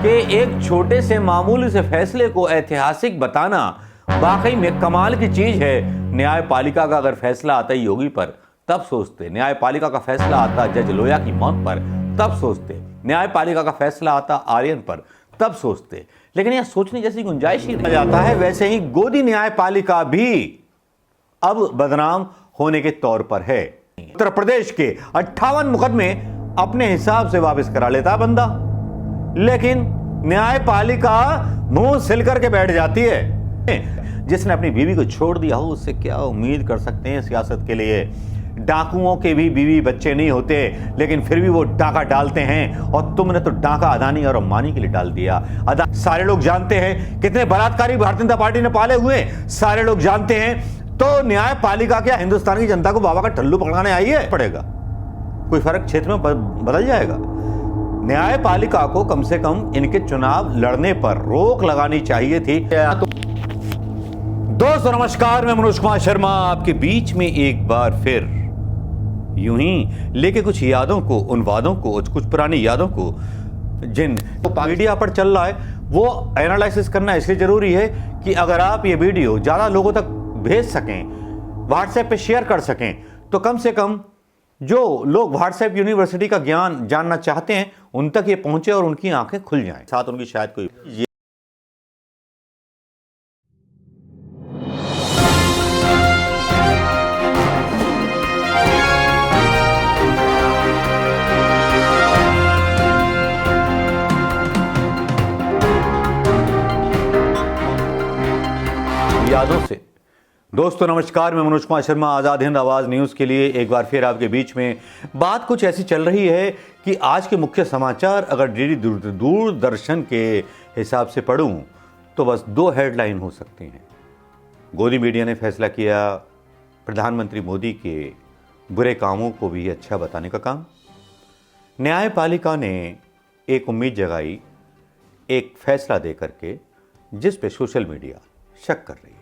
कि एक छोटे से मामूली से फैसले को ऐतिहासिक बताना वाकई में कमाल की चीज है। न्यायपालिका का अगर फैसला आता योगी पर तब सोचते, न्यायपालिका का फैसला आता जज लोया की मौत पर तब सोचते, न्यायपालिका का फैसला आता आर्यन पर तब सोचते, लेकिन यह सोचने जैसी गुंजाइश ही नहीं जाता है। वैसे ही गोदी न्यायपालिका भी अब बदनाम होने के तौर पर है। उत्तर प्रदेश के 58 मुकदमे अपने हिसाब से वापस करा लेता बंदा, लेकिन न्यायपालिका मुंह सिल करके बैठ जाती है। जिसने अपनी बीवी को छोड़ दिया हो उससे क्या उम्मीद कर सकते हैं सियासत के लिए। डाकुओं के भी बीवी बच्चे नहीं होते, लेकिन फिर भी वो डाका डालते हैं, और तुमने तो डाका अदानी और अंबानी के लिए डाल दिया। सारे लोग जानते हैं कितने बलात्कारी भारतीय जनता पार्टी ने पाले हुए, सारे लोग जानते हैं। तो न्यायपालिका क्या हिंदुस्तान की जनता को बाबा का टल्लू पकड़ाने आई है? पड़ेगा कोई फर्क क्षेत्र में बदल जाएगा? न्यायपालिका को कम से कम इनके चुनाव लड़ने पर रोक लगानी चाहिए थी। दोस्तों नमस्कार, मैं मनोज कुमार शर्मा आपके बीच में एक बार फिर यूं ही लेके कुछ यादों को, उन वादों को, कुछ पुरानी यादों को जिन मीडिया पर चल रहा है वो एनालिसिस करना इसलिए जरूरी है कि अगर आप ये वीडियो ज्यादा लोगों तक भेज सकें, व्हाट्सएप पे शेयर कर सकें, तो कम से कम जो लोग व्हाट्सएप यूनिवर्सिटी का ज्ञान जानना चाहते हैं उन तक ये पहुंचे और उनकी आंखें खुल जाएं, साथ उनकी शायद कोई यादों से। दोस्तों नमस्कार, मैं मनोज कुमार शर्मा आजाद हिंद आवाज न्यूज के लिए एक बार फिर आपके बीच में। बात कुछ ऐसी चल रही है कि आज के मुख्य समाचार अगर डीडी दूरदर्शन के हिसाब से पढ़ूं तो बस दो हेडलाइन हो सकती हैं। गोदी मीडिया ने फैसला किया प्रधानमंत्री मोदी के बुरे कामों को भी अच्छा बताने का काम। न्यायपालिका ने एक उम्मीद जगाई एक फैसला दे करके, जिस पे सोशल मीडिया शक कर रही है।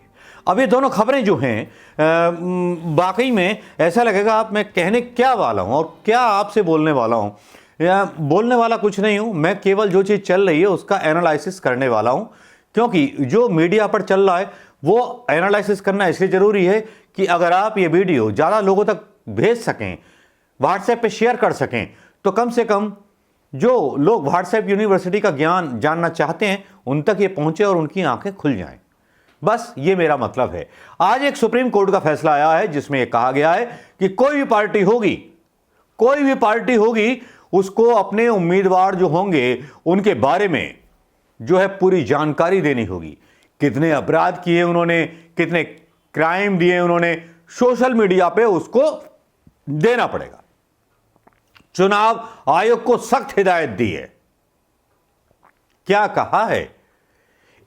अब ये दोनों खबरें जो हैं वाकई में ऐसा लगेगा आप मैं कहने क्या वाला हूं और क्या आपसे बोलने वाला हूं। बोलने वाला कुछ नहीं हूं, मैं केवल जो चीज़ चल रही है उसका एनालिसिस करने वाला हूं, क्योंकि जो मीडिया पर चल रहा है वो एनालिसिस करना इसलिए ज़रूरी है कि अगर आप ये वीडियो ज़्यादा लोगों तक भेज सकें, व्हाट्सएप पे शेयर कर सकें, तो कम से कम जो लोग व्हाट्सएप यूनिवर्सिटी का ज्ञान जानना चाहते हैं उन तक ये पहुंचे और उनकी आंखें खुल जाएं। बस ये मेरा मतलब है। आज एक सुप्रीम कोर्ट का फैसला आया है जिसमें यह कहा गया है कि कोई भी पार्टी होगी उसको अपने उम्मीदवार जो होंगे उनके बारे में जो है पूरी जानकारी देनी होगी। कितने अपराध किए उन्होंने, कितने क्राइम दिए उन्होंने, सोशल मीडिया पे उसको देना पड़ेगा। चुनाव आयोग को सख्त हिदायत दी है। क्या कहा है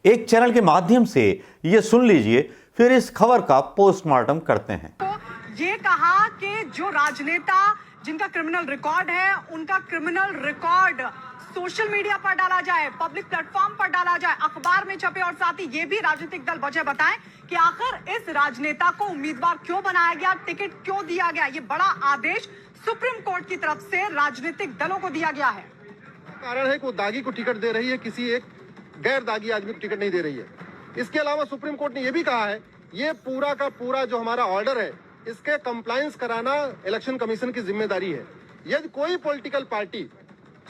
एक चैनल के माध्यम से, ये सुन लीजिए, फिर इस खबर का पोस्टमार्टम करते हैं। तो ये कहा कि जो राजनेता जिनका क्रिमिनल रिकॉर्ड है उनका क्रिमिनल रिकॉर्ड सोशल मीडिया पर डाला जाए, पब्लिक प्लेटफॉर्म पर डाला जाए, अखबार में छपे, और साथ ही ये भी राजनीतिक दल वजह बताएं कि आखिर इस राजनेता को उम्मीदवार क्यों बनाया गया, टिकट क्यों दिया गया। ये बड़ा आदेश सुप्रीम कोर्ट की तरफ से राजनीतिक दलों को दिया गया है। कारण है कि वो दागी को टिकट दे रही है, किसी एक गैर दागी आदमी को टिकट नहीं दे रही है। इसके अलावा सुप्रीम कोर्ट ने यह भी कहा है ये पूरा का पूरा जो हमारा ऑर्डर है इसके कंप्लायंस कराना इलेक्शन कमीशन की जिम्मेदारी है। यदि कोई पॉलिटिकल पार्टी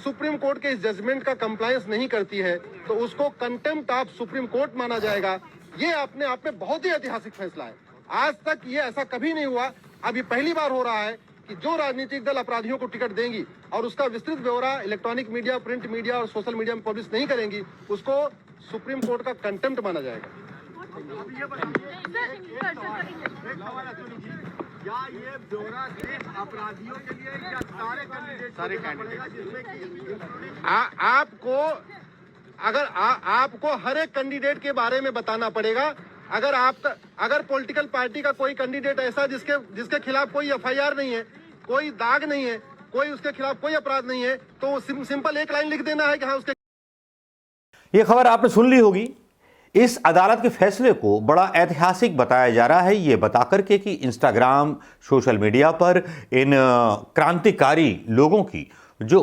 सुप्रीम कोर्ट के इस जजमेंट का कंप्लायंस नहीं करती है तो उसको कंटेम्प्ट ऑफ सुप्रीम कोर्ट माना जाएगा। ये अपने आप में बहुत ही ऐतिहासिक फैसला है। आज तक ये ऐसा कभी नहीं हुआ, अब ये पहली बार हो रहा है कि जो राजनीतिक दल अपराधियों को टिकट देंगी और उसका विस्तृत ब्यौरा इलेक्ट्रॉनिक मीडिया, प्रिंट मीडिया और सोशल मीडिया में पब्लिश नहीं करेंगी, उसको सुप्रीम कोर्ट का कंटेम्प्ट माना जाएगा। क्या ये ब्यौरा सिर्फ अपराधियों के लिए या सारे कैंडिडेट आपको आपको हर एक कैंडिडेट के बारे में बताना पड़ेगा। अगर पॉलिटिकल पार्टी का कोई कैंडिडेट ऐसा जिसके खिलाफ कोई एफआईआर नहीं है, कोई दाग नहीं है, कोई उसके खिलाफ कोई अपराध नहीं है, तो सिंपल एक लाइन लिख देना है कि हाँ उसके। ये खबर आपने सुन ली होगी। इस अदालत के फैसले को बड़ा ऐतिहासिक बताया जा रहा है, ये बता करके कि इंस्टाग्राम, सोशल मीडिया पर इन क्रांतिकारी लोगों की जो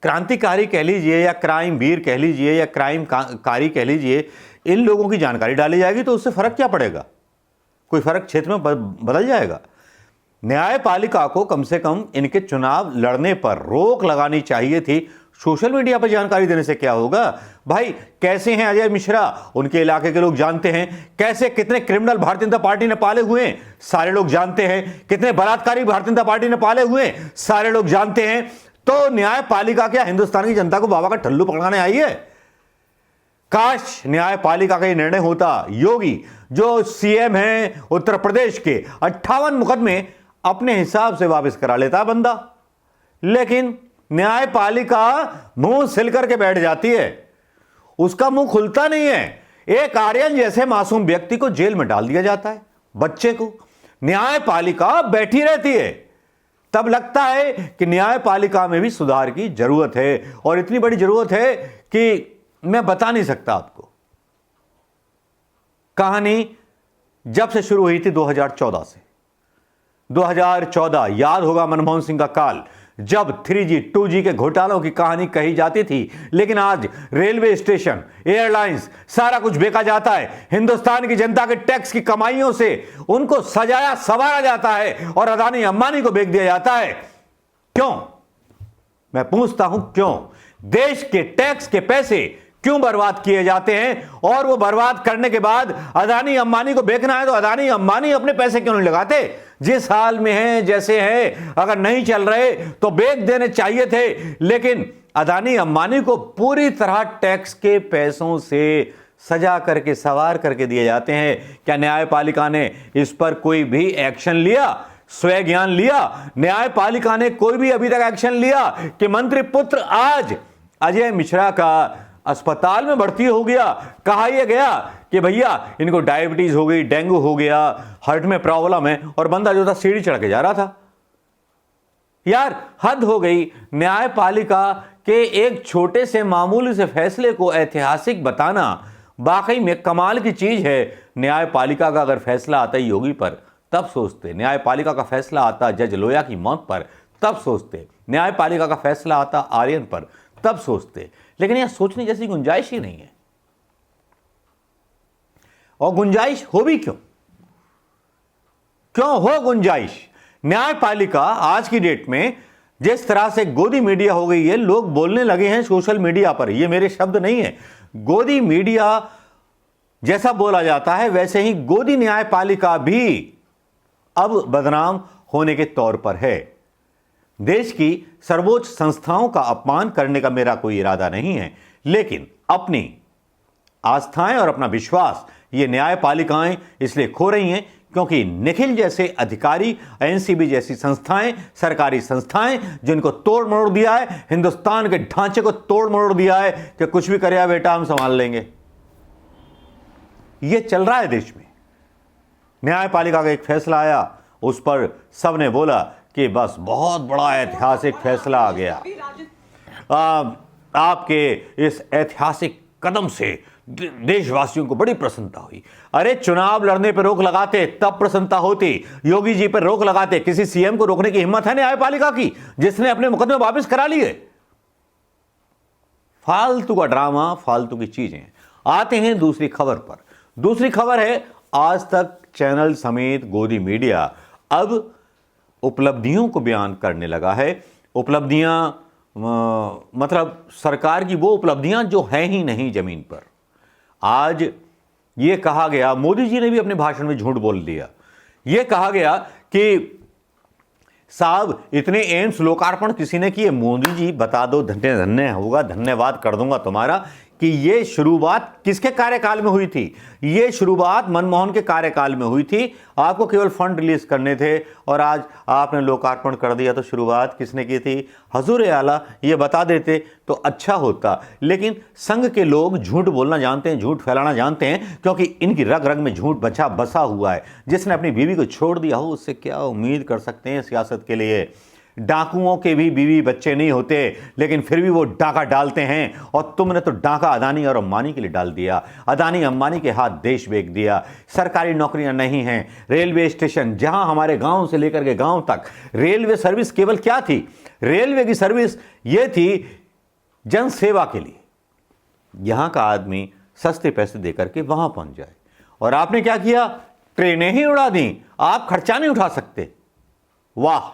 क्रांतिकारी कह लीजिए या क्राइम वीर कह लीजिए या क्राइम कारी कह लीजिए, इन लोगों की जानकारी डाली जाएगी तो उससे फर्क क्या पड़ेगा? कोई फर्क क्षेत्र में बदल जाएगा? न्यायपालिका को कम से कम इनके चुनाव लड़ने पर रोक लगानी चाहिए थी। सोशल मीडिया पर जानकारी देने से क्या होगा भाई? कैसे हैं अजय मिश्रा, उनके इलाके के लोग जानते हैं। कैसे कितने क्रिमिनल भारतीय जनता पार्टी ने पाले हुए हैं, सारे लोग जानते हैं। कितने बलात्कारी भारतीय जनता पार्टी ने पाले हुए हैं, सारे लोग जानते हैं। तो न्यायपालिका क्या हिंदुस्तान की जनता को बाबा का ठल्लू पकड़ाने आई है? काश न्यायपालिका का यह निर्णय होता। योगी जो सीएम हैं उत्तर प्रदेश के, 58 मुकदमे अपने हिसाब से वापस करा लेता बंदा, लेकिन न्यायपालिका मुंह सिल करके बैठ जाती है, उसका मुंह खुलता नहीं है। एक आर्यन जैसे मासूम व्यक्ति को जेल में डाल दिया जाता है, बच्चे को। न्यायपालिका बैठी रहती है। तब लगता है कि न्यायपालिका में भी सुधार की जरूरत है, और इतनी बड़ी जरूरत है कि मैं बता नहीं सकता आपको। कहानी जब से शुरू हुई थी 2014 से, 2014 याद होगा मनमोहन सिंह का काल, जब 3G 2G के घोटालों की कहानी कही जाती थी। लेकिन आज रेलवे स्टेशन, एयरलाइंस, सारा कुछ बेचा जाता है। हिंदुस्तान की जनता के टैक्स की कमाइयों से उनको सजाया संवारा जाता है और अदानी अंबानी को बेच दिया जाता है। क्यों? मैं पूछता हूं, क्यों? देश के टैक्स के पैसे क्यों बर्बाद किए जाते हैं? और वो बर्बाद करने के बाद अदानी अंबानी को बेचना है तो अदानी अंबानी अपने पैसे क्यों नहीं लगाते? जिस हाल में हैं, जैसे हैं, अगर नहीं चल रहे तो बेच देने चाहिए थे। लेकिन अदानी अंबानी को पूरी तरह टैक्स के पैसों से सजा करके, सवार करके दिए जाते हैं। क्या न्यायपालिका ने इस पर कोई भी एक्शन लिया, स्वयं ज्ञान लिया? न्यायपालिका ने कोई भी अभी तक एक्शन लिया कि मंत्री पुत्र आज अजय मिश्रा का अस्पताल में भर्ती हो गया? कहा यह गया कि भैया इनको डायबिटीज हो गई, डेंगू हो गया, हार्ट में प्रॉब्लम है, और बंदा जो था सीढ़ी चढ़ के जा रहा था। यार हद हो गई। न्यायपालिका के एक छोटे से मामूली से फैसले को ऐतिहासिक बताना वाकई में कमाल की चीज है। न्यायपालिका का अगर फैसला आता योगी पर तब सोचते, न्यायपालिका का फैसला आता जज लोया की मौत पर तब सोचते, न्यायपालिका का फैसला आता आर्यन पर तब सोचते। लेकिन यह सोचने जैसी गुंजाइश ही नहीं है। और गुंजाइश हो भी क्यों? क्यों हो गुंजाइश? न्यायपालिका आज की डेट में जिस तरह से गोदी मीडिया हो गई है, लोग बोलने लगे हैं सोशल मीडिया पर, ये मेरे शब्द नहीं है, गोदी मीडिया जैसा बोला जाता है वैसे ही गोदी न्यायपालिका भी अब बदनाम होने के तौर पर है। देश की सर्वोच्च संस्थाओं का अपमान करने का मेरा कोई इरादा नहीं है, लेकिन अपनी आस्थाएं और अपना विश्वास ये न्यायपालिकाएं इसलिए खो रही हैं क्योंकि निखिल जैसे अधिकारी, एनसीबी जैसी संस्थाएं, सरकारी संस्थाएं जिनको तोड़ मरोड़ दिया है, हिंदुस्तान के ढांचे को तोड़ मरोड़ दिया है कि कुछ भी करे बेटा हम संभाल लेंगे। यह चल रहा है देश में। न्यायपालिका का एक फैसला आया, उस पर सबने बोला कि बस बहुत बड़ा ऐतिहासिक फैसला आ गया। आपके इस ऐतिहासिक कदम से देशवासियों को बड़ी प्रसन्नता हुई। अरे चुनाव लड़ने पर रोक लगाते तब प्रसन्नता होती, योगी जी पर रोक लगाते। किसी सीएम को रोकने की हिम्मत है न्यायपालिका की जिसने अपने मुकदमे वापस करा लिए? फालतू का ड्रामा, फालतू की चीजें। आते हैं दूसरी खबर पर। दूसरी खबर है आज तक चैनल समेत गोदी मीडिया अब उपलब्धियों को बयान करने लगा है। उपलब्धियां मतलब सरकार की वो उपलब्धियां जो हैं ही नहीं जमीन पर। आज ये कहा गया, मोदी जी ने भी अपने भाषण में झूठ बोल दिया, ये कहा गया कि साहब इतने एम्स लोकार्पण किसी ने किए, मोदी जी बता दो, धन्य धन्य होगा, धन्यवाद कर दूंगा तुम्हारा, कि ये शुरुआत किसके कार्यकाल में हुई थी? ये शुरुआत मनमोहन के कार्यकाल में हुई थी। आपको केवल फंड रिलीज करने थे और आज आपने लोकार्पण कर दिया। तो शुरुआत किसने की थी? हजूर आला ये बता देते तो अच्छा होता। लेकिन संघ के लोग झूठ बोलना जानते हैं, झूठ फैलाना जानते हैं, क्योंकि इनकी रग रग में झूठ बसा हुआ है। जिसने अपनी बीवी को छोड़ दिया हो उससे क्या उम्मीद कर सकते हैं सियासत के लिए? डाकुओं के भी बीवी बच्चे नहीं होते, लेकिन फिर भी वो डाका डालते हैं। और तुमने तो डाका अदानी और अंबानी के लिए डाल दिया। अदानी अंबानी के हाथ देश बेच दिया। सरकारी नौकरियां नहीं हैं। रेलवे स्टेशन, जहां हमारे गांव से लेकर के गांव तक रेलवे सर्विस केवल क्या थी? रेलवे की सर्विस ये थी जन सेवा के लिए यहां का आदमी सस्ते पैसे देकर के वहां पहुंच जाए। और आपने क्या किया? ट्रेनें ही उड़ा दी, आप खर्चा नहीं उठा सकते। वाह,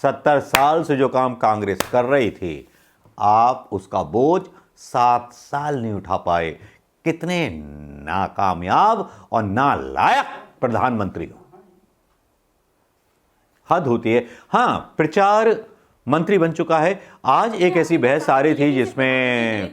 70 साल से जो काम कांग्रेस कर रही थी, आप उसका बोझ 7 साल नहीं उठा पाए। कितने नाकामयाब और नालायक प्रधानमंत्री हो, हद होती है। हां, प्रचार मंत्री बन चुका है। आज एक ऐसी बहस आ रही थी जिसमें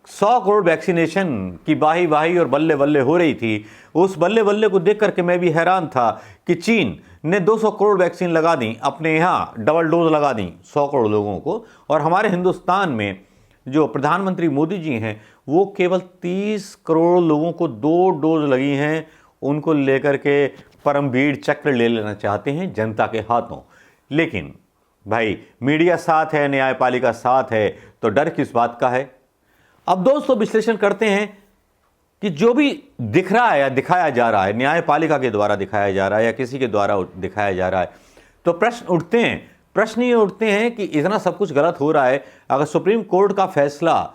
100 करोड़ वैक्सीनेशन की वाही वाही और बल्ले बल्ले हो रही थी। उस बल्ले बल्ले को देख करके मैं भी हैरान था कि चीन ने 200 करोड़ वैक्सीन लगा दी, अपने यहाँ डबल डोज लगा दी 100 करोड़ लोगों को, और हमारे हिंदुस्तान में जो प्रधानमंत्री मोदी जी हैं वो केवल 30 करोड़ लोगों को 2 डोज लगी हैं, उनको लेकर के परमवीर चक्र ले लेना चाहते हैं जनता के हाथों। लेकिन भाई, मीडिया साथ है, न्यायपालिका साथ है, तो डर किस बात का है? अब दोस्तों विश्लेषण करते हैं कि जो भी दिख रहा है या दिखाया जा रहा है, न्यायपालिका के द्वारा दिखाया जा रहा है या किसी के द्वारा दिखाया जा रहा है, तो प्रश्न ये उठते हैं कि इतना सब कुछ गलत हो रहा है। अगर सुप्रीम कोर्ट का फैसला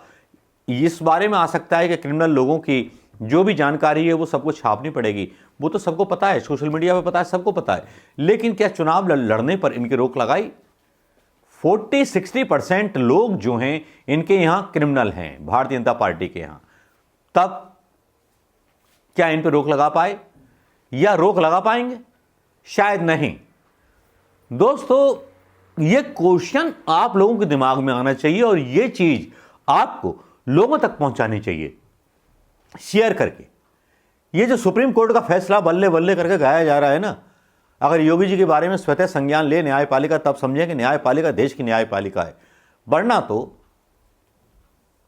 इस बारे में आ सकता है कि क्रिमिनल लोगों की जो भी जानकारी है वो सबको छापनी पड़ेगी, वो तो सबको पता है, सोशल मीडिया पे पता है, सबको पता है। लेकिन क्या चुनाव लड़ने पर इनकी रोक लगाई? 40-60% लोग जो हैं इनके यहां क्रिमिनल हैं, भारतीय जनता पार्टी के यहां। तब क्या इन पर रोक लगा पाए या रोक लगा पाएंगे? शायद नहीं। दोस्तों, यह क्वेश्चन आप लोगों के दिमाग में आना चाहिए और यह चीज आपको लोगों तक पहुंचानी चाहिए शेयर करके। ये जो सुप्रीम कोर्ट का फैसला बल्ले बल्ले करके गाया जा रहा है ना, अगर योगी जी के बारे में स्वतः संज्ञान ले न्यायपालिका, तब समझें कि न्यायपालिका देश की न्यायपालिका है। वरना तो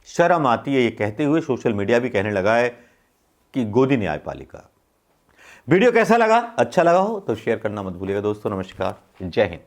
शर्म आती है ये कहते हुए, सोशल मीडिया भी कहने लगा है कि गोदी न्यायपालिका। वीडियो कैसा लगा? अच्छा लगा हो तो शेयर करना मत भूलिएगा दोस्तों। नमस्कार, जय हिंद।